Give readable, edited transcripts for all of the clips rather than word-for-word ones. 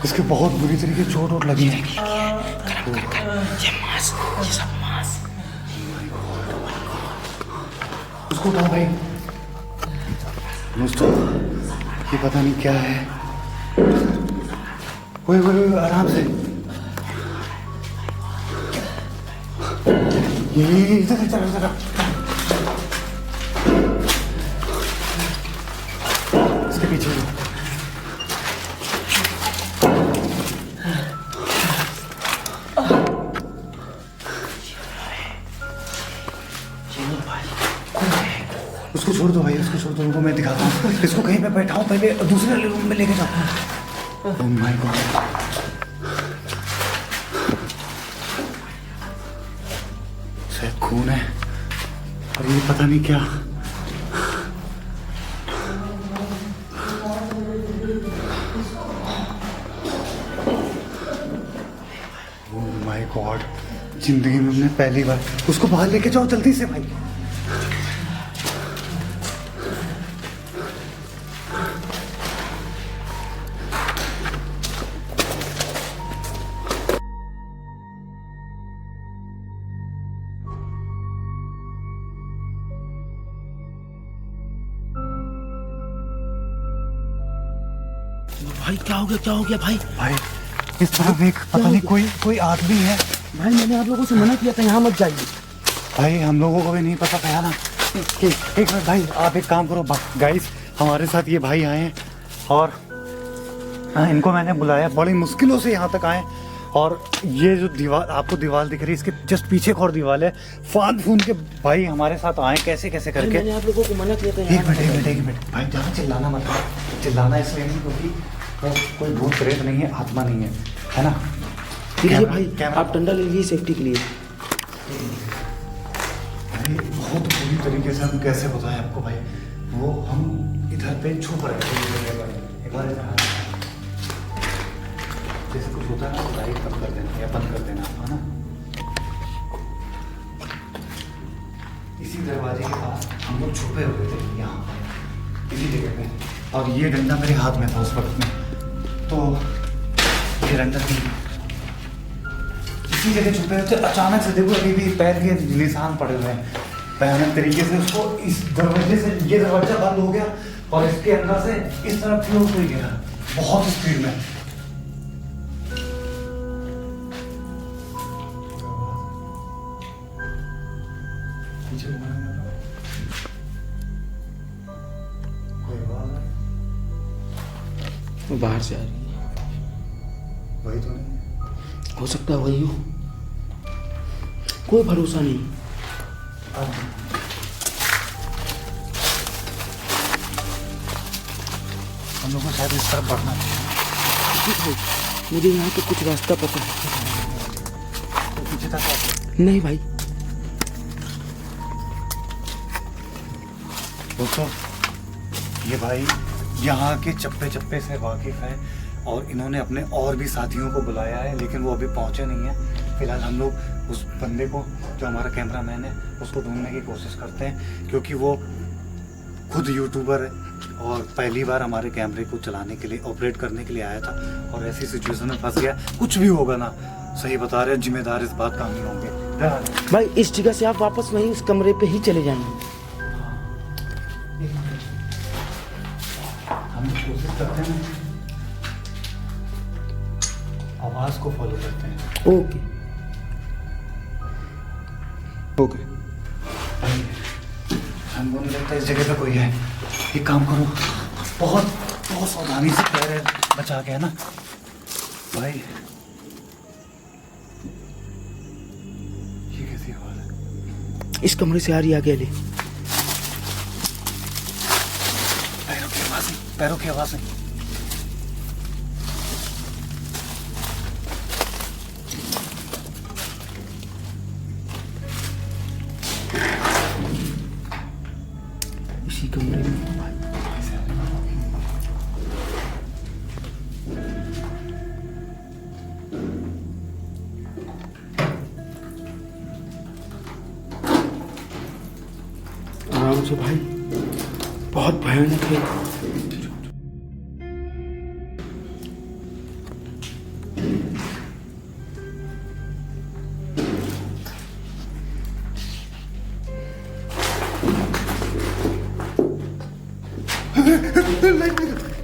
उसके बहुत बुरी तरीके चोट वोट लगी है। ये सब मांस। उसको उठाओ भाई। दोस्तों ये पता नहीं क्या है। वो आराम से। ये इधर इधर इधर इसके पीछे उसको छोड़ दो भाई, उसको छोड़ दो। उनको मैं दिखाता हूँ। इसको कहीं पे बैठाऊं, पहले दूसरे रूम में लेके जाता हूँ। ओह माय गॉड, शायद खून है और ये पता नहीं क्या। ओह माय गॉड, जिंदगी में हमने पहली बार। उसको बाहर लेके जाओ जल्दी से भाई। भाई क्या हो गया भाई? भाई इस तरफ एक पता नहीं कोई आदमी है। भाई मैंने आप लोगों से मना किया था यहाँ मत जाइए। भाई हम लोगों को भी नहीं पता था ना कि एक मिनट भाई, आप एक काम करो गाइस, हमारे साथ ये भाई आए हैं और इनको मैंने बुलाया, बड़ी मुश्किलों से यहाँ तक आए। और ये जो दीवार आपको दीवार दिख रही है, इसके जस्ट पीछे एक और दीवार है। फांद फूंद के भाई हमारे साथ आए कैसे कैसे करके। मैंने आप लोगों को मना किया था। एक मिनट भाई, ज़्यादा चिल्लाना मत। चिल्लाना इसलिए नहीं क्योंकि वो कोई भूत प्रेत नहीं है, आत्मा नहीं है ना। लीजिए भाई, आप डंडा ले लीजिए सेफ्टी के लिए। भाई बहुत बुरी तरीके से हम कैसे बताएं आपको भाई। वो हम इधर पे छुप रहे थे। एक बार जैसे कुछ होता है ना, लाइट कम कर देना या बंद कर देना, है ना। इसी दरवाजे के पास हम लोग छुपे हुए थे, यहाँ पर इसी जगह पे। और ये डंडा मेरे हाथ में था उस वक्त में, तो ये डंडा इसी जगह छुपे हुए थे। अचानक से देखो अभी भी पैर के निशान पड़े हुए हैं भयानक तरीके से। उसको इस दरवाजे से, ये दरवाजा बंद हो गया और इसके अंदर से इस तरफ क्लोज हो गया बहुत स्पीड में। वो बाहर से आ रही है। वही तो नहीं हो सकता है वही हो, कोई भरोसा नहीं। हम लोग को शायद इस तरफ बढ़ना चाहिए। मुझे यहाँ पे कुछ रास्ता पता है। तो पीछे तक नहीं भाई। दोस्तों ये भाई यहाँ के चप्पे चप्पे से वाकिफ है और इन्होंने अपने और भी साथियों को बुलाया है, लेकिन वो अभी पहुँचे नहीं हैं। फिलहाल हम लोग उस बंदे को, जो हमारा कैमरामैन है, उसको ढूंढने की कोशिश करते हैं, क्योंकि वो खुद यूट्यूबर है और पहली बार हमारे कैमरे को चलाने के लिए, ऑपरेट करने के लिए आया था और ऐसी सिचुएशन में फंस गया। कुछ भी होगा ना, सही बता रहे हैं, जिम्मेदार इस बात का हम ही होंगे। भाई इस जगह से आप वापस वहीं उस कमरे पे ही चले जाएंगे। हम कोशिश करते हैं, आवाज को फॉलो करते हैं। Okay okay. हमको नहीं लगता इस जगह पे कोई है। एक काम करो, बहुत बहुत सावधानी से पैर बचा के, है ना भाई। ये कैसी आवाज है? इस कमरे से आ रही, आगे ले। पैरों की आवाज नहीं। इसी कमरे में आराम से भाई, बहुत भयानक है।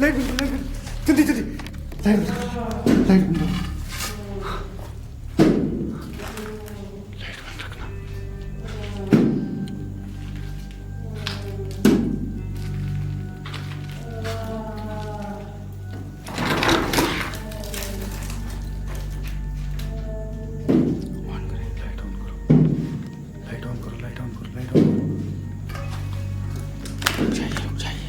लाइट जल्दी जल्दी लाइट बंद करो। लाइट बंद रखना। ऑन करें, लाइट ऑन करो, लाइट ऑन करो, लाइट ऑन करो, लाइट ऑन करो। रुक जाइए।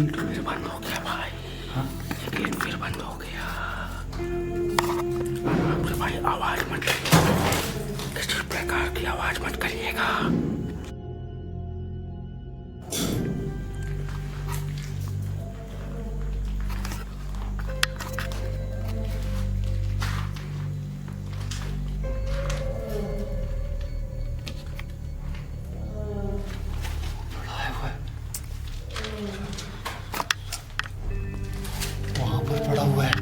गेट फिर बंद हो गया भाई। हाँ ये गेट फिर बंद हो गया। अरे भाई आवाज मत करिए, किसी प्रकार की आवाज मत करिएगा। वहाँ पर पड़ा हुआ है।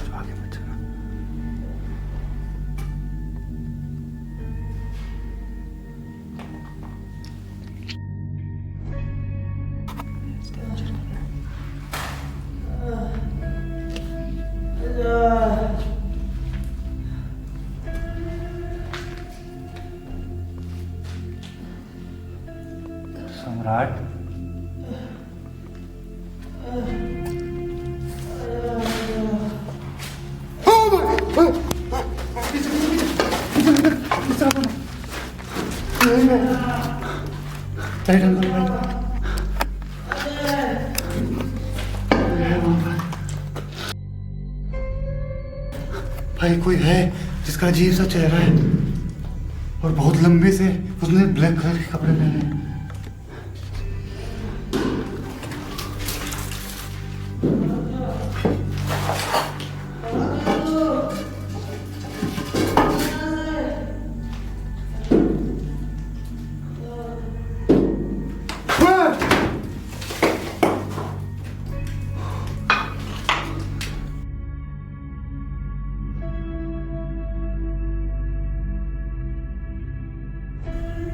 आगे मत जाना। सम्राट भाई कोई है जिसका अजीब सा चेहरा है और बहुत लंबे से उसने ब्लैक कलर के कपड़े पहने हैं।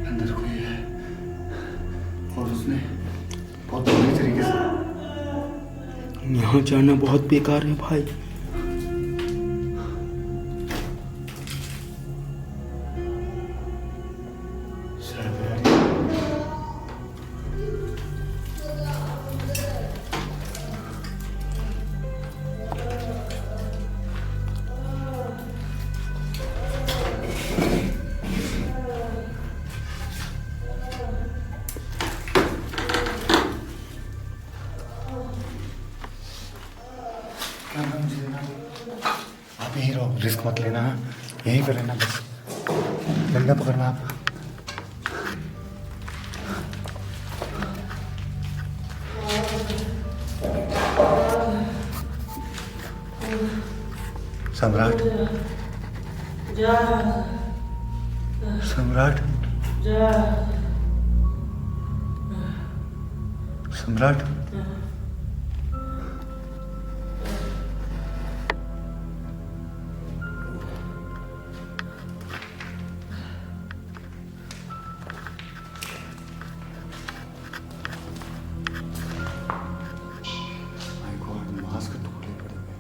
अंदर कोई है और उसने बहुत बुरी तरीके से यहाँ जाना बहुत बेकार है भाई। क्या नाम मुझे देना? आप यहीं रहो, रिस्क मत लेना। हाँ? यहीं पे रहना बस। डंडा पकड़ना आप। सम्राट सम्राट सम्राट माय गॉड, मास्क टूटे पड़े हैं।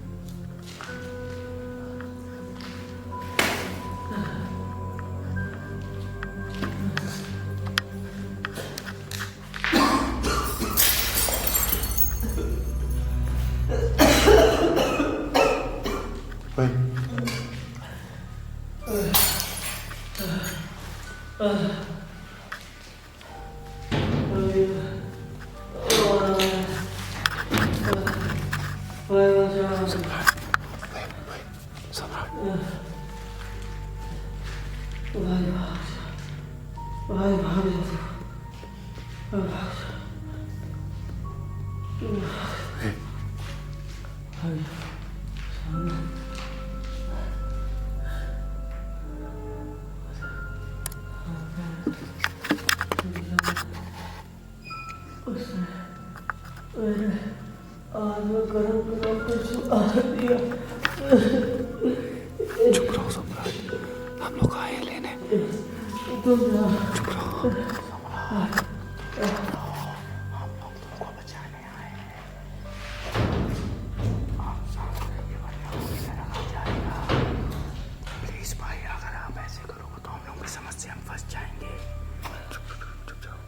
चुप रहो सम्राट, हम लोग आए हैं लेने। चुप रहो। हम लोग तुमको बचाने आए हैं। आप साथ रहिए वरना कोई तरह आ जाएगा। प्लीज भाई, अगर आप ऐसे करोगे तो हम लोग की समस्या में फंस जाएंगे। चुप जाओ।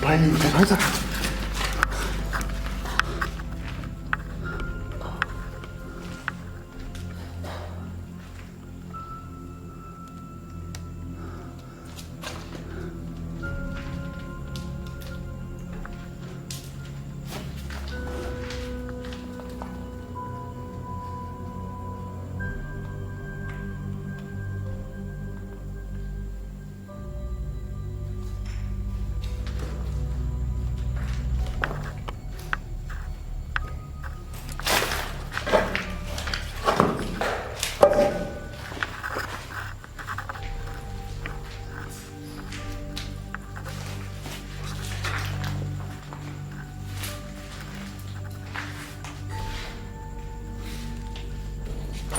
भाई भाई साहब,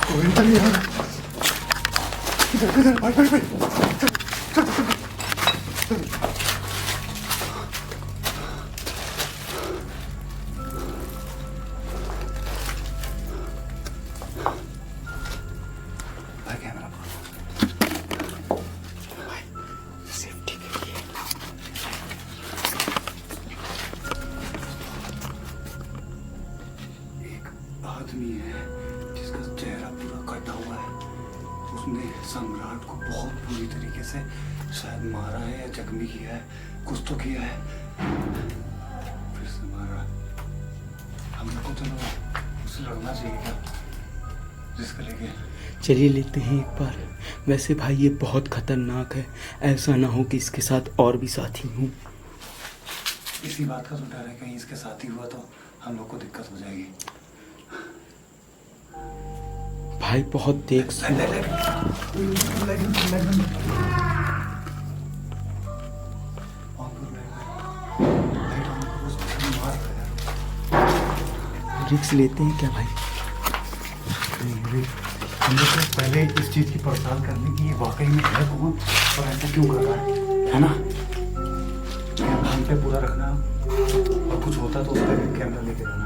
गोविंदा नहीं आ रहा। इधर भाई भाई भाई, चल चल चल। भाई कैमरा भाई सेफ्टी के लिए। एक आदमी है जिसका चेहरा पूरा कटा हुआ है। उसने सम्राट को बहुत बुरी तरीके से शायद मारा है या जख्मी किया है, कुछ तो किया है। फिर से मारा। हम लोग को चलो उससे लड़ना चाहिए क्या, जिसका लेके। चलिए लेते हैं एक बार। वैसे भाई ये बहुत खतरनाक है, ऐसा ना हो कि इसके साथ और भी साथी हों। इसी बात का तो डर है, कहीं इसके साथी हुआ तो हम लोग को दिक्कत हो जाएगी। भाई बहुत देख सुन। रिक्स लेते हैं क्या भाई? हम लोग को पहले इस चीज की पड़ताल करनी कि ये वाकई में है कौन और ऐसा क्यों कर रहा है ना। कैमरा हम पे पूरा रखना और कुछ होता तो उस पर कैमरा लेके जाना।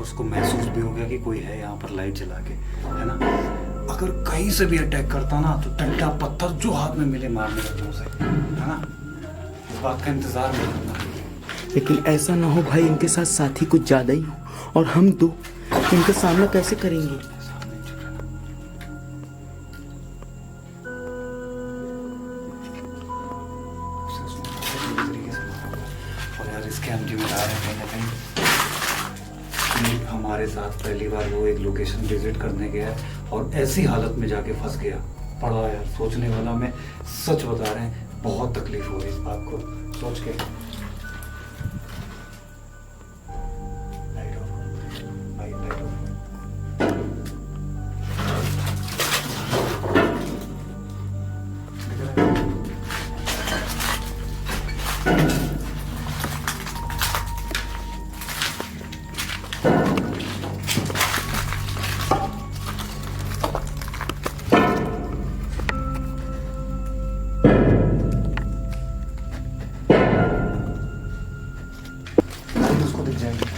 उसको महसूस भी हो गया कि कोई है यहाँ पर लाइट जला के, है ना। अगर कहीं से भी अटैक करता ना तो डंडा पत्थर जो हाथ में मिले मारने लगता उसे, है ना। इस बात का इंतजार नहीं करना। लेकिन ऐसा ना हो भाई इनके साथ साथी कुछ ज्यादा ही हो और हम दो इनका सामना कैसे करेंगे? और यार इसके हम जिम्मेदार हैं कहीं ना कहीं। हमारे साथ पहली बार वो एक लोकेशन विजिट करने गया और ऐसी हालत में जाके फंस गया। पड़ा यार सोचने वाला। मैं सच बता रहे हैं, बहुत तकलीफ हो रही इस बात को सोच के। लाइट ऑफ भाई, लाइट ऑफ। दिख जाएगी।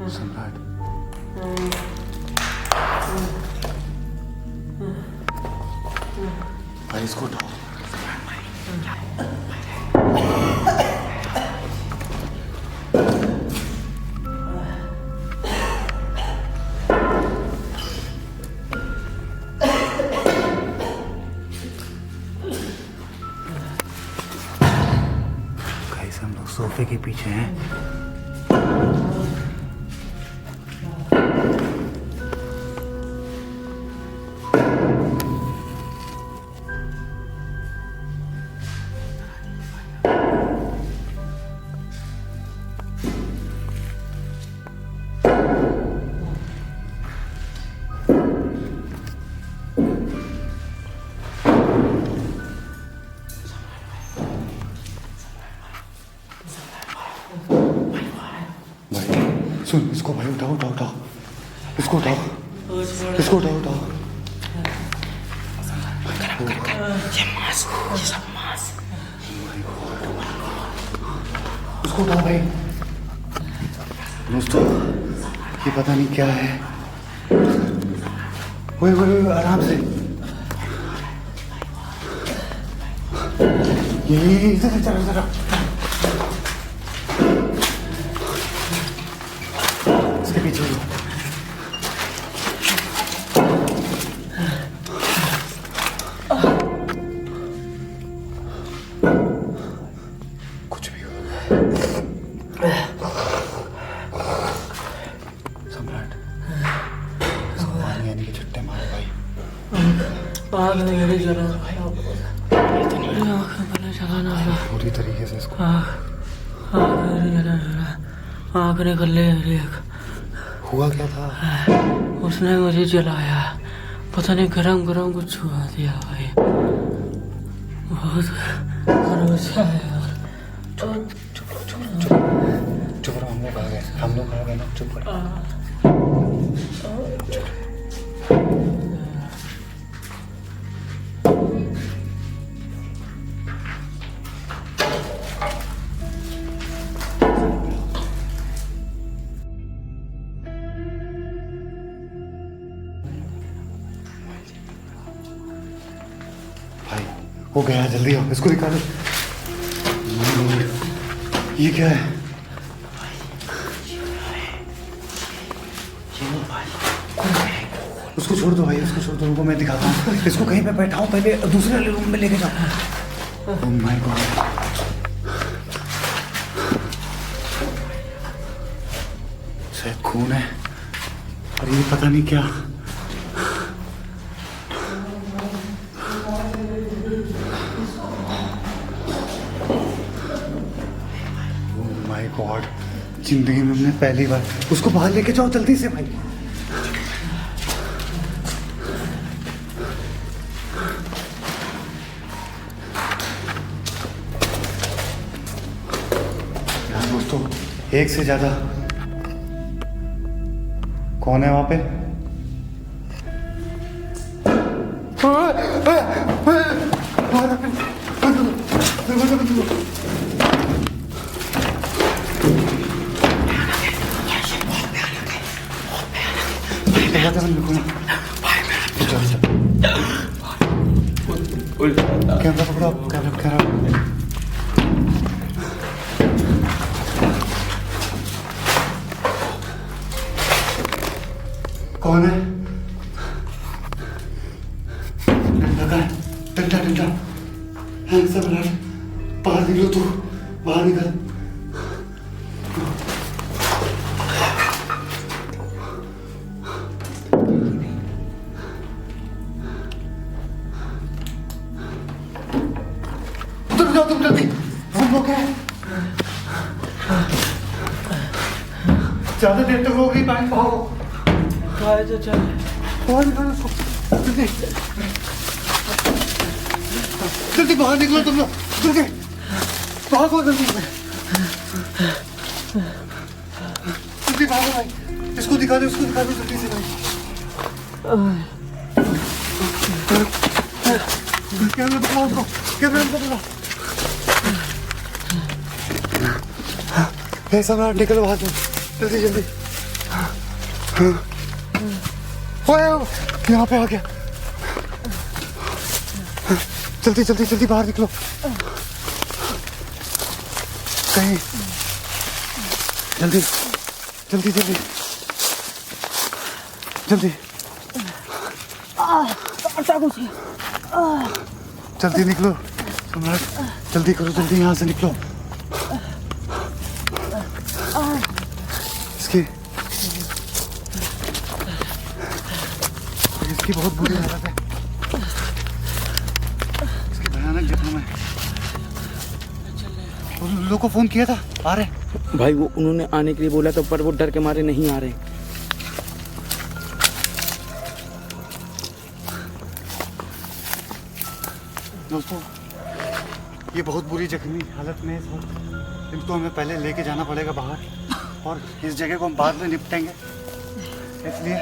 सम्राट, भाई इसको उठाओ। गाइस हम लोग सोफे के पीछे हैं। सुन, इसको भाई उठाओ उठाओ उठाओ, इसको उठाओ, इसको उठाओ उठाओ। ये मांस, ये सब मांस। इसको उठाओ भाई। दोस्तों ये पता नहीं क्या है। वो आराम से। ये इधर चलो जरा। इसके पीछे हो। कुछ भी हो। सम्राट, इसको पानी आने के छट्टे मारो भाई। आग नहीं जला, जलाना पूरी तरीके से इसको। आग निकल रही। हुआ क्या था? उसने मुझे जलाया, पता नहीं गरम गरम कुछ छुआ दिया भाई। बहुत अच्छा है यार। चुप रहो, हम लोग आ गए ना। चुप करो। भाई वो गया, जल्दी आओ, इसको निकालो। ये क्या है? उसको छोड़ दो भाई, उसको छोड़ दो, उनको मैं दिखाता हूँ। इसको कहीं पे बैठाऊं, पहले दूसरे रूम में लेके जाओ। ओह माय गॉड, शायद खून है और ये पता नहीं क्या। ओह माय गॉड, जिंदगी में हमने पहली बार। उसको बाहर लेके जाओ जल्दी से भाई। दोस्तों एक से ज्यादा कौन है वहां पे? कैमरा पकड़ो, कैमरा। कौन है? डंडा सम्राट, बाहर निकलो, तू बाहर निकल। जाओ तुम जल्दी, हम लोग हैं। ज्यादा देर तक हो गई, पानी पाओ। खाए तो चल। बाहर निकालो उसको, जल्दी जल्दी बाहर निकलो तुम लोग, जल्दी भागो, जल्दी जल्दी भागो भाई, इसको दिखा दो, इसको दिखा दो जल्दी से भाई। कैमरा पकड़ो उसको, कैमरा पकड़ो। हे सम्राट निकलो बाहर से, जल्दी जल्दी। ओए यहाँ पे आ गया, जल्दी जल्दी जल्दी बाहर निकलो। कहीं जल्दी जल्दी जल्दी जल्दी जल्दी निकलो सम्राट, जल्दी करो, जल्दी यहाँ से निकलो। इसकी बहुत बुरी हालत है, इसकी भयानक जख्म है। उन लोगों को फोन किया था, आ रहे भाई। वो उन्होंने आने के लिए बोला था, पर वो डर के मारे नहीं आ रहे। दोस्तों ये बहुत बुरी जख्मी हालत में है इस वक्त, इनको हमें पहले लेके जाना पड़ेगा बाहर, और इस जगह को हम बाद में निपटेंगे, इसलिए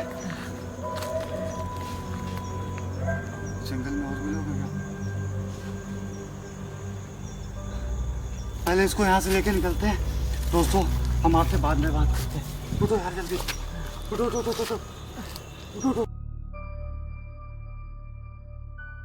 जंगल में और भी लोग हैं। पहले इसको यहाँ से लेके निकलते हैं दोस्तों, हम आपसे बाद में बात करते हैं। उठो यार जल्दी, उठो उठो उठो उठो उठो उठो।